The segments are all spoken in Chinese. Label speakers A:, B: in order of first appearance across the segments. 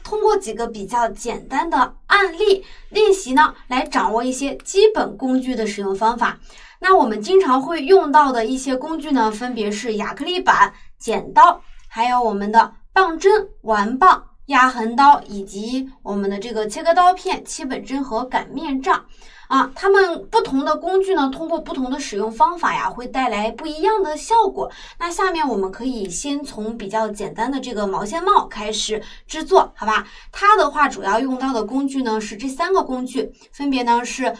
A: 通过几个比较简单的案例练习呢，来掌握一些基本工具的使用方法。那我们经常会用到的一些工具呢，分别是亚克力板、剪刀，还有我们的棒针、丸棒、压痕刀，以及我们的这个切割刀片、切本针和擀面杖。它们不同的工具呢，通过不同的使用方法呀，会带来不一样的效果。那下面我们可以先从比较简单的这个毛线帽开始制作，好吧？它的话主要用到的工具呢是这3个工具，分别呢是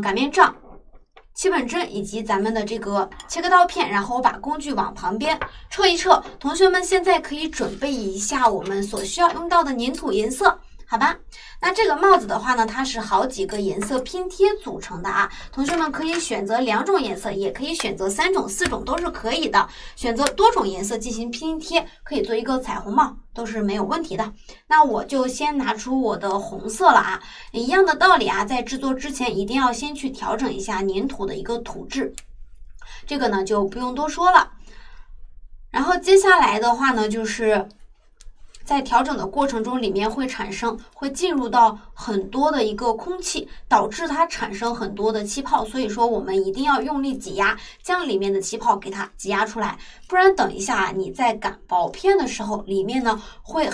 A: 擀面杖、切本针以及咱们的这个切割刀片。然后我把工具往旁边撤一撤，同学们现在可以准备一下我们所需要用到的粘土颜色，好吧？那这个帽子的话呢，它是好几个颜色拼贴组成的啊。同学们可以选择2种颜色，也可以选择3种、4种都是可以的。选择多种颜色进行拼贴，可以做一个彩虹帽，都是没有问题的。那我就先拿出我的红色了啊。一样的道理啊，在制作之前一定要先去调整一下粘土的一个土质，这个呢就不用多说了。然后接下来的话呢，就是在调整的过程中，里面会进入到很多的一个空气，导致它产生很多的气泡，所以说我们一定要用力挤压，将里面的气泡给它挤压出来，不然等一下你在擀薄片的时候，里面呢会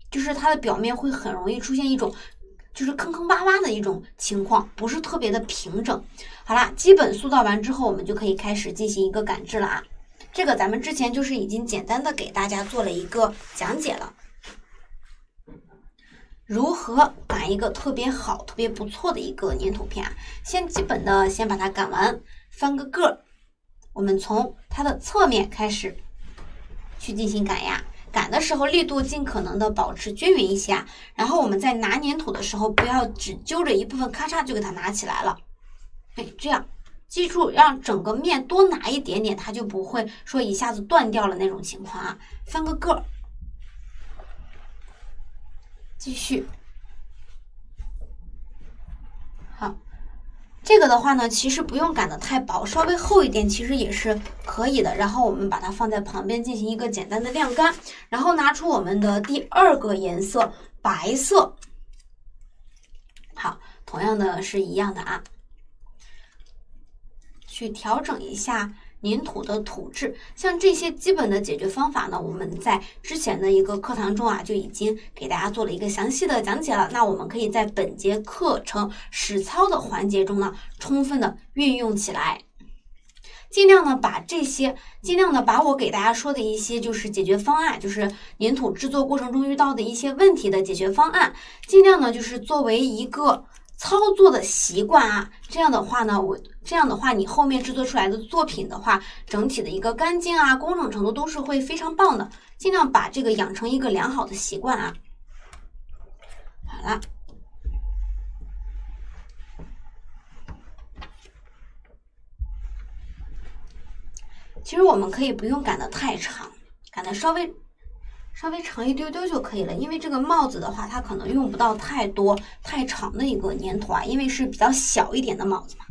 A: 就是它的表面会很容易出现一种就是坑坑洼洼的一种情况，不是特别的平整。好啦，基本塑造完之后，我们就可以开始进行一个擀制了啊。这个咱们之前就是已经简单的给大家做了一个讲解了，如何擀一个特别好、特别不错的一个粘土片啊。基本的先把它擀完，翻个个，我们从它的侧面开始去进行擀压。擀的时候力度尽可能的保持均匀一些啊。然后我们在拿粘土的时候，不要只揪着一部分，咔嚓就给它拿起来了。这样记住，让整个面多拿一点点，它就不会说一下子断掉了那种情况啊。翻个个，继续。好，这个的话呢，其实不用擀得太薄，稍微厚一点其实也是可以的。然后我们把它放在旁边进行一个简单的晾干，然后拿出我们的第2个颜色白色。好，同样的是一样的啊。去调整一下粘土的土质，像这些基本的解决方法呢，我们在之前的一个课堂中啊就已经给大家做了一个详细的讲解了。那我们可以在本节课程实操的环节中呢，充分的运用起来，尽量的把我给大家说的一些就是解决方案，就是粘土制作过程中遇到的一些问题的解决方案，尽量呢就是作为一个操作的习惯啊。这样的话你后面制作出来的作品的话，整体的一个干净啊、工整程度都是会非常棒的。尽量把这个养成一个良好的习惯啊。好了，其实我们可以不用擀得太长，擀得稍微长一丢丢就可以了。因为这个帽子的话，它可能用不到太长的一个粘土啊，因为是比较小一点的帽子嘛。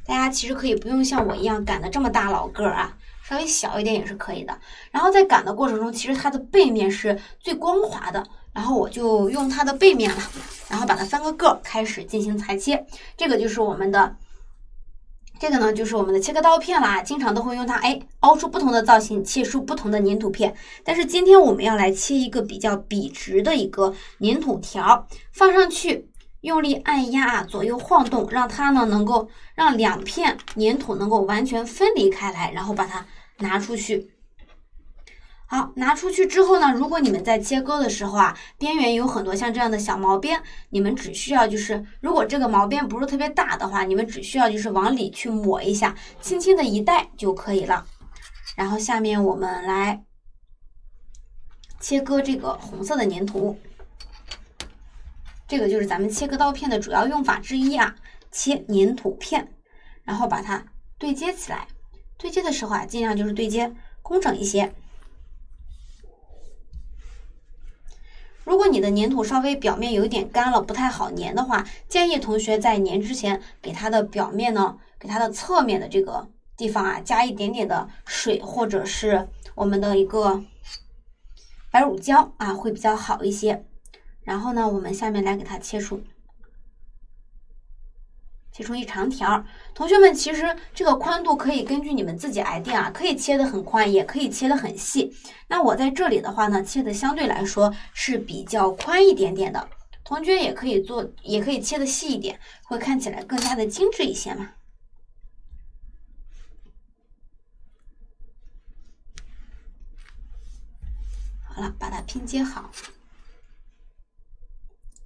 A: 大家其实可以不用像我一样擀的这么大老个啊，稍微小一点也是可以的。然后在擀的过程中，其实它的背面是最光滑的，然后我就用它的背面了，然后把它翻个个，开始进行裁切。这个呢就是我们的切割刀片啦，经常都会用它凹出不同的造型，切出不同的粘土片。但是今天我们要来切一个比较笔直的一个粘土条，放上去，用力按压，左右晃动，让它呢能够让2片粘土能够完全分离开来，然后把它拿出去。好，拿出去之后呢，如果你们在切割的时候啊，边缘有很多像这样的小毛边，你们只需要如果这个毛边不是特别大的话，你们只需要往里去抹一下，轻轻的一带就可以了。然后下面我们来切割这个红色的粘土，这个就是咱们切割刀片的主要用法之一啊，切粘土片，然后把它对接起来。对接的时候啊，尽量对接工整一些。如果你的粘土稍微表面有一点干了，不太好粘的话，建议同学在粘之前给它的表面呢，给它的侧面的这个地方啊，加一点点的水，或者是我们的一个白乳胶啊会比较好一些。然后呢，我们下面来给它切出一长条。同学们，其实这个宽度可以根据你们自己来定啊，可以切得很宽，也可以切得很细。那我在这里的话呢，切的相对来说是比较宽一点点的。同学也可以切的细一点，会看起来更加的精致一些嘛。好了，把它拼接好。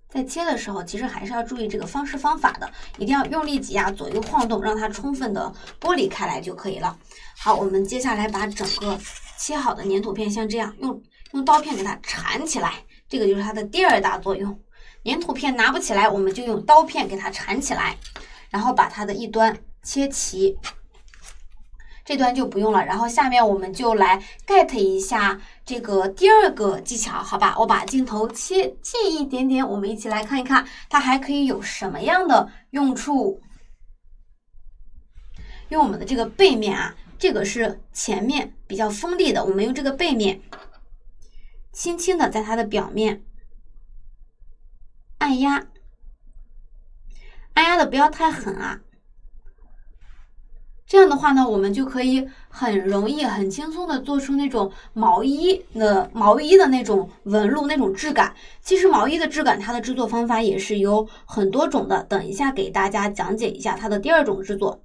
A: 在切的时候，其实还是要注意这个方式方法的，一定要用力挤压，左右晃动，让它充分的剥离开来就可以了。好，我们接下来把整个切好的粘土片像这样用刀片给它缠起来，这个就是它的第2大作用。粘土片拿不起来，我们就用刀片给它缠起来，然后把它的一端切齐。这端就不用了，然后下面我们就来 get 一下这个第2个技巧，好吧？我把镜头切近一点点，我们一起来看一看它还可以有什么样的用处。用我们的这个背面啊，这个是前面比较锋利的，我们用这个背面轻轻的在它的表面按压，按压的不要太狠啊。这样的话呢，我们就可以很容易、很轻松的做出那种毛衣的那种纹路、那种质感。其实毛衣的质感，它的制作方法也是有很多种的。等一下给大家讲解一下它的第2种制作。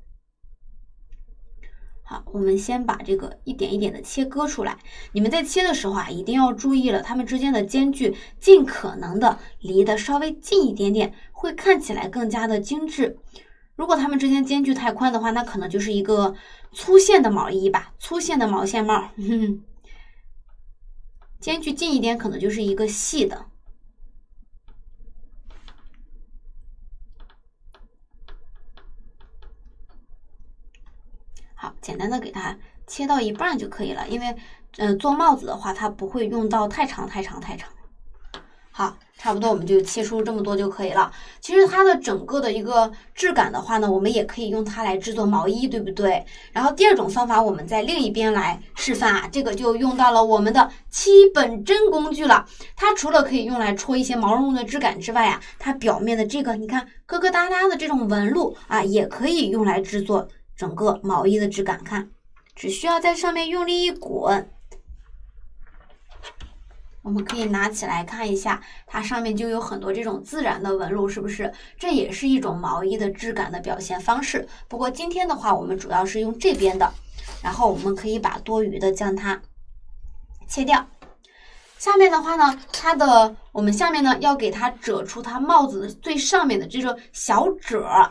A: 好，我们先把这个一点一点的切割出来。你们在切的时候啊，一定要注意了，它们之间的间距尽可能的离得稍微近一点点，会看起来更加的精致。如果它们之间间距太宽的话，那可能就是一个粗线的毛衣吧，粗线的毛线帽。间距近一点，可能就是一个细的。好，简单的给它切到一半就可以了，因为做帽子的话，它不会用到太长。好，差不多我们就切出这么多就可以了。其实它的整个的一个质感的话呢，我们也可以用它来制作毛衣，对不对？然后第2种方法，我们在另一边来示范啊，这个就用到了我们的7本针工具了。它除了可以用来戳一些毛茸茸的质感之外啊，它表面的这个你看疙疙瘩瘩的这种纹路啊，也可以用来制作整个毛衣的质感。看，只需要在上面用力一滚。我们可以拿起来看一下，它上面就有很多这种自然的纹路，是不是？这也是一种毛衣的质感的表现方式。不过今天的话，我们主要是用这边的，然后我们可以把多余的将它切掉。下面的话呢，我们下面呢要给它褶出它帽子的最上面的这种小褶。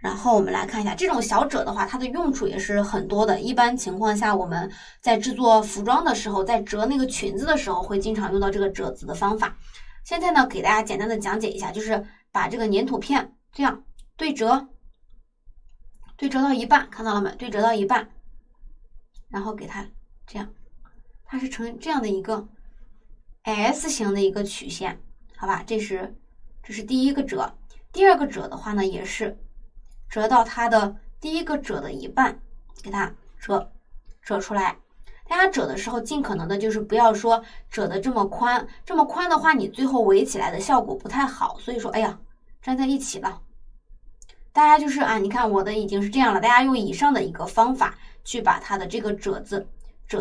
A: 然后我们来看一下，这种小褶的话，它的用处也是很多的。一般情况下，我们在制作服装的时候，在折那个裙子的时候，会经常用到这个褶子的方法。现在呢，给大家简单的讲解一下，就是把这个粘土片这样对折到一半，看到了没？对折到一半，然后给它这样，它是呈这样的一个 S 型的一个曲线，好吧？这是第1个褶。第2个褶的话呢，也是折到它的第1个褶的一半，给它折出来。大家折的时候尽可能的就是不要说折的这么宽，这么宽的话你最后围起来的效果不太好，所以说哎呀粘在一起了。大家就是你看我的已经是这样了，大家用以上的一个方法去把它的这个褶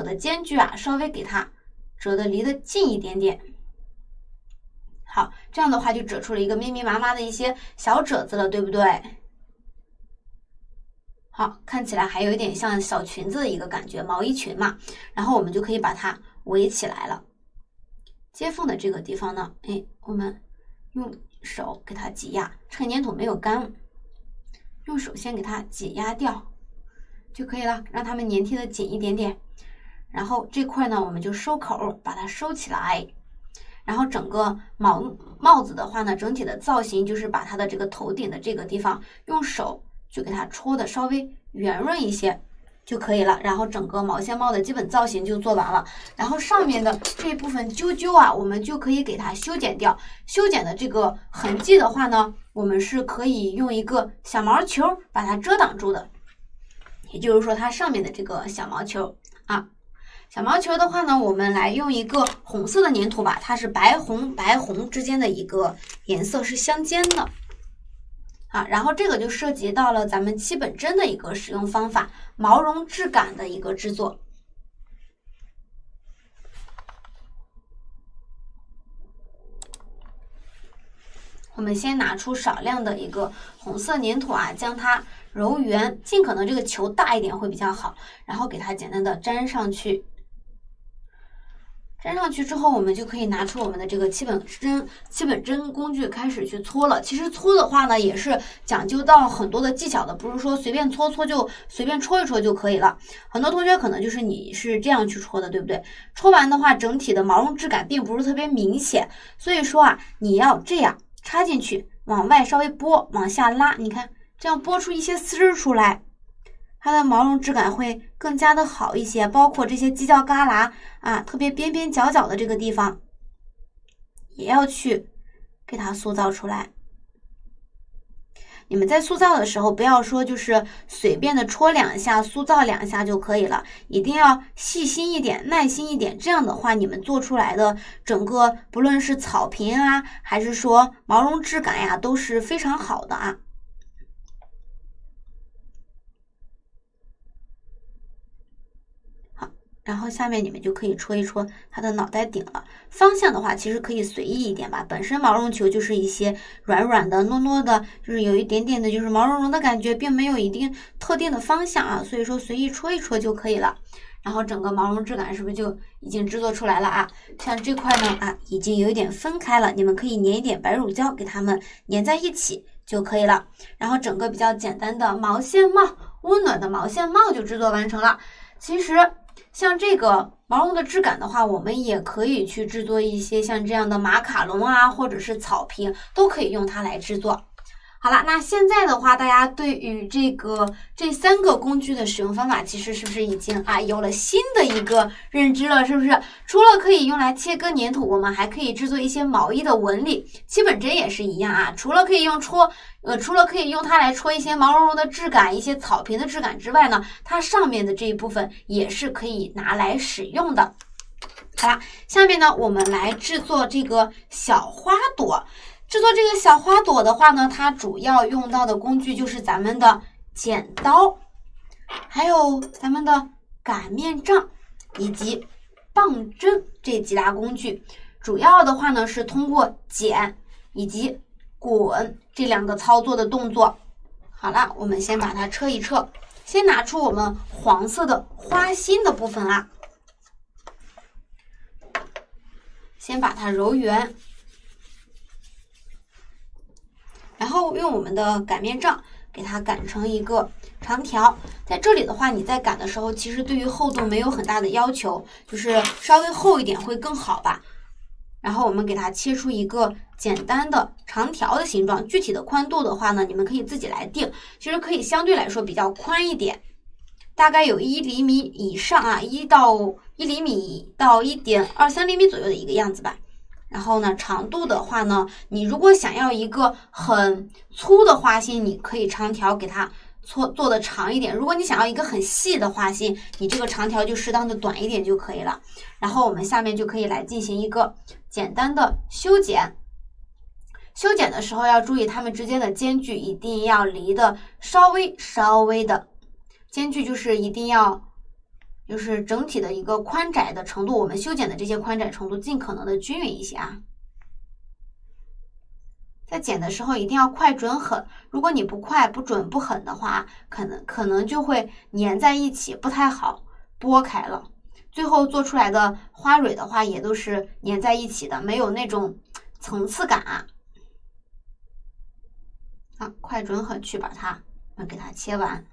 A: 的间距稍微给它折的离得近一点点。好，这样的话就折出了一个密密麻麻的一些小褶子了，对不对？好，看起来还有一点像小裙子的一个感觉，毛衣裙嘛。然后我们就可以把它围起来了。接缝的这个地方呢，我们用手给它挤压，趁粘土没有干，用手先给它挤压掉就可以了，让它们粘贴的紧一点点。然后这块呢，我们就收口，把它收起来。然后整个帽子的话呢，整体的造型就是把它的这个头顶的这个地方用手就给它戳的稍微圆润一些就可以了。然后整个毛线帽的基本造型就做完了。然后上面的这一部分揪揪我们就可以给它修剪掉。修剪的这个痕迹的话呢，我们是可以用一个小毛球把它遮挡住的。也就是说，它上面的这个小毛球小毛球的话呢，我们来用一个红色的粘土吧，它是白红白红之间的一个颜色是相间的。啊，然后这个就涉及到了咱们七本针的一个使用方法，毛绒质感的一个制作。我们先拿出少量的一个红色粘土啊，将它揉圆，尽可能这个球大一点会比较好，然后给它简单的粘上去。粘上去之后，我们就可以拿出我们的这个七本针工具开始去搓了。其实搓的话呢，也是讲究到很多的技巧的，不是说随便搓就随便戳一戳就可以了。很多同学可能就是你是这样去戳的，对不对？戳完的话，整体的毛绒质感并不是特别明显，所以说啊，你要这样插进去，往外稍微拨，往下拉，你看这样拨出一些丝儿出来。它的毛绒质感会更加的好一些，包括这些犄角旮旯啊，特别边边角角的这个地方，也要去给它塑造出来。你们在塑造的时候，不要说就是随便的戳两下、塑造两下就可以了，一定要细心一点、耐心一点。这样的话，你们做出来的整个不论是草坪啊，还是说毛绒质感呀，都是非常好的啊。然后下面你们就可以戳一戳它的脑袋顶了。方向的话，其实可以随意一点吧。本身毛绒球就是一些软软的、糯糯的，就是有一点点的，就是毛茸茸的感觉，并没有一定特定的方向啊。所以说随意戳一戳就可以了。然后整个毛绒质感是不是就已经制作出来了啊？像这块呢啊，已经有一点分开了，你们可以粘一点白乳胶给它们粘在一起就可以了。然后整个比较简单的毛线帽，温暖的毛线帽就制作完成了。其实像这个毛绒的质感的话，我们也可以去制作一些像这样的马卡龙啊，或者是草坪，都可以用它来制作。好了，那现在的话，大家对于这三个工具的使用方法，其实是不是已经有了新的一个认知了？是不是？除了可以用来切割粘土，我们还可以制作一些毛衣的纹理。七本针也是一样啊，除了可以用它来戳一些毛茸茸的质感、一些草坪的质感之外呢，它上面的这一部分也是可以拿来使用的。好啦，下面呢，我们来制作这个小花朵。制作这个小花朵的话呢，它主要用到的工具就是咱们的剪刀，还有咱们的擀面杖以及棒针这几大工具。主要的话呢是通过剪以及滚这两个操作的动作。好了，我们先把它撤一撤，先拿出我们黄色的花心的部分啊，先把它揉圆。然后用我们的擀面杖给它擀成一个长条。在这里的话，你在擀的时候，其实对于厚度没有很大的要求，就是稍微厚一点会更好吧。然后我们给它切出一个简单的长条的形状，具体的宽度的话呢，你们可以自己来定，其实可以相对来说比较宽一点，大概有1厘米以上啊，1厘米到1.23厘米左右的一个样子吧。然后呢，长度的话呢，你如果想要一个很粗的花心，你可以长条给它做的长一点。如果你想要一个很细的花心，你这个长条就适当的短一点就可以了。然后我们下面就可以来进行一个简单的修剪。修剪的时候要注意它们之间的间距一定要离的稍微的间距，就是一定要就是整体的一个宽窄的程度，我们修剪的这些宽窄程度尽可能的均匀一些啊。在剪的时候一定要快准狠，如果你不快不准不狠的话，可能就会粘在一起，不太好拨开了，最后做出来的花蕊的话也都是粘在一起的，没有那种层次感啊。快准狠去把它给它切完。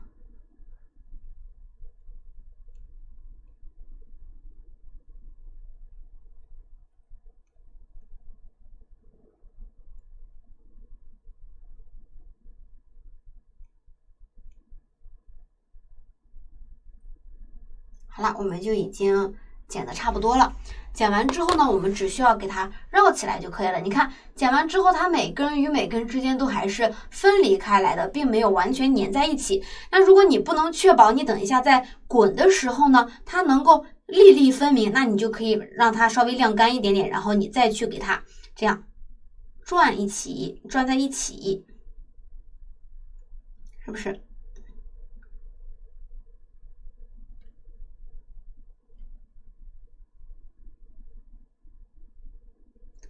A: 好了，我们就已经剪的差不多了。剪完之后呢，我们只需要给它绕起来就可以了。你看，剪完之后，它每根与每根之间都还是分离开来的，并没有完全粘在一起。那如果你不能确保你等一下在滚的时候呢，它能够粒粒分明，那你就可以让它稍微晾干一点点，然后你再去给它这样转在一起，是不是？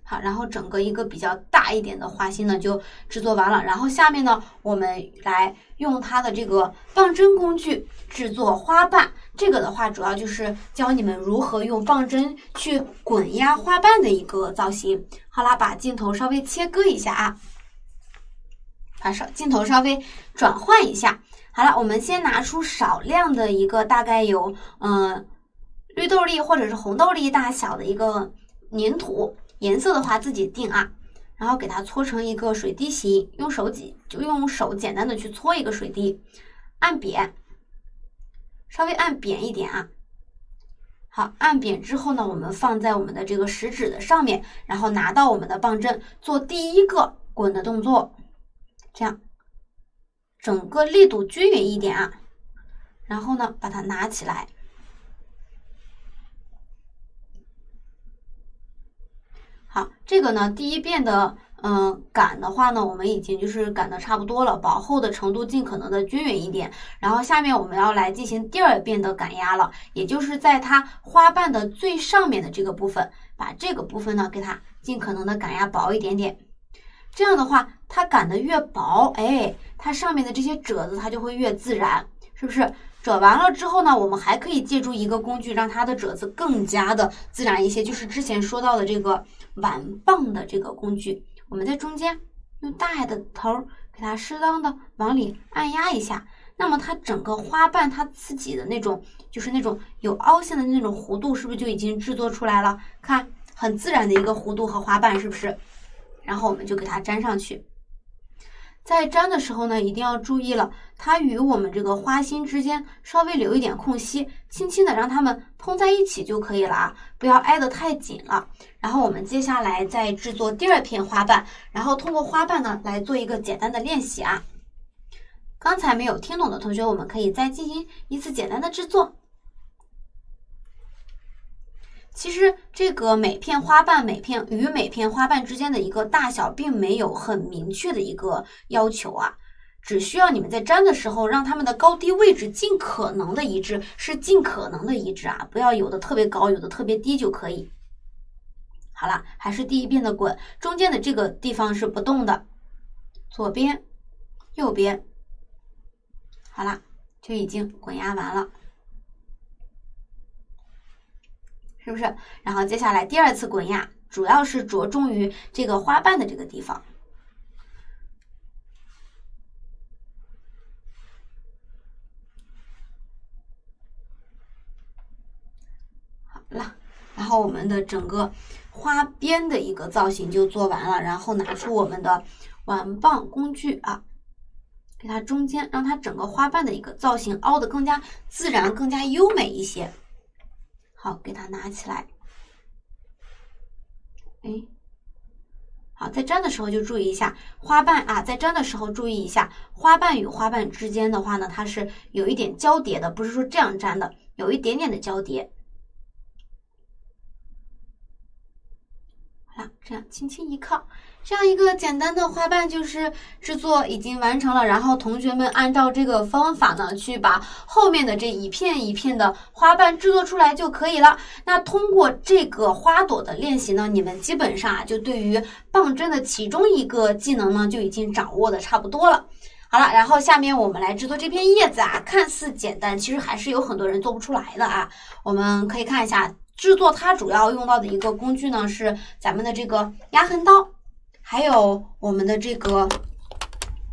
A: 好，然后整个一个比较大一点的花心呢就制作完了。然后下面呢，我们来用它的这个棒针工具制作花瓣。这个的话，主要就是教你们如何用棒针去滚压花瓣的一个造型。好啦，把镜头稍微切割一下啊，把镜头稍微转换一下。好了，我们先拿出少量的一个大概有绿豆粒或者是红豆粒大小的一个粘土。颜色的话自己定啊，然后给它搓成一个水滴形，用手简单的去搓一个水滴，按扁，稍微按扁一点啊。好，按扁之后呢，我们放在我们的这个食指的上面，然后拿到我们的棒针，做第一个滚的动作，这样整个力度均匀一点啊。然后呢，把它拿起来。好，这个呢，第一遍的擀的话呢，我们已经就是擀的差不多了，薄厚的程度尽可能的均匀一点。然后下面我们要来进行第二遍的擀压了，也就是在它花瓣的最上面的这个部分，把这个部分呢给它尽可能的擀压薄一点点。这样的话，它擀的越薄，哎，它上面的这些褶子它就会越自然，是不是？褶完了之后呢，我们还可以借助一个工具，让它的褶子更加的自然一些，就是之前说到的这个碗棒的这个工具。我们在中间用大的头给它适当的往里按压一下，那么它整个花瓣它自己的那种就是那种有凹陷的那种弧度，是不是就已经制作出来了？看，很自然的一个弧度和花瓣，是不是？然后我们就给它粘上去。在粘的时候呢，一定要注意了，它与我们这个花心之间稍微留一点空隙，轻轻的让它们碰在一起就可以了啊，不要挨得太紧了。然后我们接下来再制作第二片花瓣，然后通过花瓣呢来做一个简单的练习啊。刚才没有听懂的同学，我们可以再进行一次简单的制作。其实这个每片花瓣每片花瓣之间的一个大小并没有很明确的一个要求啊，只需要你们在粘的时候让它们的高低位置尽可能的一致，是尽可能的一致啊，不要有的特别高，有的特别低就可以。好了，还是第一遍的滚，中间的这个地方是不动的，左边、右边，好了，就已经滚压完了。是不是？然后接下来第二次滚压，主要是着重于这个花瓣的这个地方。好了，然后我们的整个花边的一个造型就做完了，然后拿出我们的碗棒工具啊，给它中间让它整个花瓣的一个造型凹得更加自然、更加优美一些。好，给它拿起来。哎，好，在粘的时候就注意一下花瓣啊，在粘的时候注意一下花瓣与花瓣之间的话呢，它是有一点交叠的，不是说这样粘的，有一点点的交叠。好了，这样轻轻一靠，这样一个简单的花瓣就是制作已经完成了。然后同学们按照这个方法呢，去把后面的这一片一片的花瓣制作出来就可以了。那通过这个花朵的练习呢，你们基本上就对于棒针的其中一个技能呢，就已经掌握的差不多了。好了，然后下面我们来制作这片叶子啊，看似简单，其实还是有很多人做不出来的啊。我们可以看一下。制作它主要用到的一个工具呢，是咱们的这个压痕刀，还有我们的这个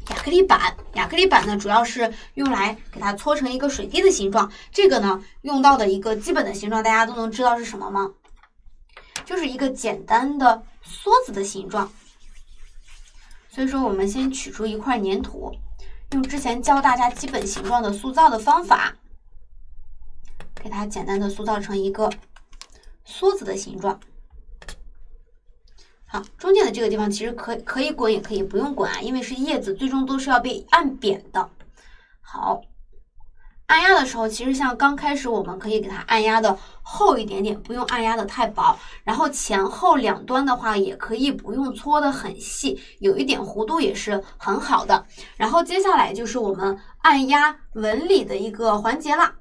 A: 亚克力板。亚克力板呢，主要是用来给它搓成一个水滴的形状。这个呢，用到的一个基本的形状，大家都能知道是什么吗？就是一个简单的梭子的形状。所以说，我们先取出一块粘土，用之前教大家基本形状的塑造的方法，给它简单的塑造成一个梭子的形状。好，中间的这个地方其实可以滚，也可以不用滚啊，因为是叶子，最终都是要被按扁的。好，按压的时候，其实像刚开始我们可以给它按压的厚一点点，不用按压的太薄。然后前后两端的话，也可以不用搓的很细，有一点弧度也是很好的。然后接下来就是我们按压纹理的一个环节啦。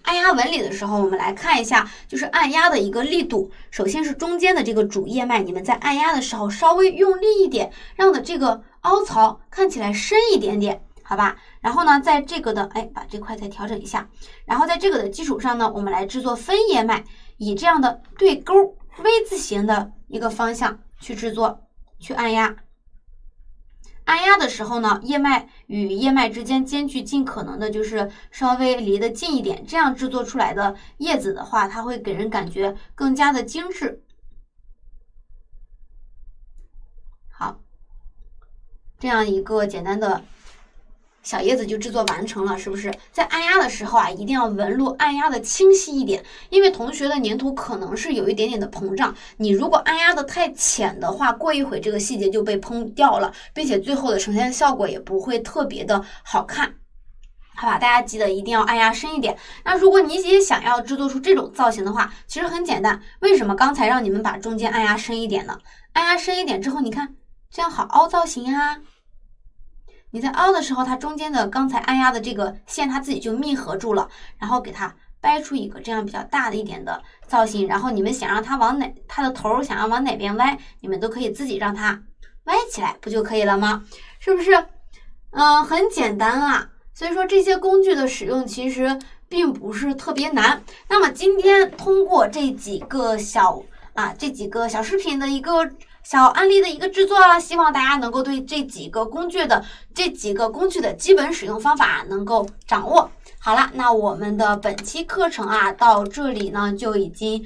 A: 按压纹理的时候，我们来看一下，就是按压的一个力度。首先是中间的这个主叶脉，你们在按压的时候稍微用力一点，让的这个凹槽看起来深一点点，好吧？然后呢，在这个的，把这块再调整一下。然后在这个的基础上呢，我们来制作分叶脉，以这样的对勾 V 字形的一个方向去制作，去按压。按压的时候呢，叶脉与叶脉之间间距尽可能的就是稍微离得近一点，这样制作出来的叶子的话，它会给人感觉更加的精致。好，这样一个简单的小叶子就制作完成了，是不是？在按压的时候啊，一定要纹路按压的清晰一点，因为同学的粘土可能是有一点点的膨胀，你如果按压的太浅的话，过一会这个细节就被烹掉了，并且最后的呈现效果也不会特别的好看。好吧，大家记得一定要按压深一点。那如果你也想要制作出这种造型的话，其实很简单。为什么刚才让你们把中间按压深一点呢？按压深一点之后，你看这样好凹造型啊。你在凹的时候，它中间的刚才按压的这个线，它自己就密合住了，然后给它掰出一个这样比较大的一点的造型。然后你们想让它往它的头想要往哪边歪，你们都可以自己让它歪起来，不就可以了吗？是不是？很简单啊。所以说这些工具的使用其实并不是特别难。那么今天通过这几个小视频的一个小案例的一个制作啊，希望大家能够对这几个工具的基本使用方法能够掌握。好了，那我们的本期课程啊，到这里呢就已经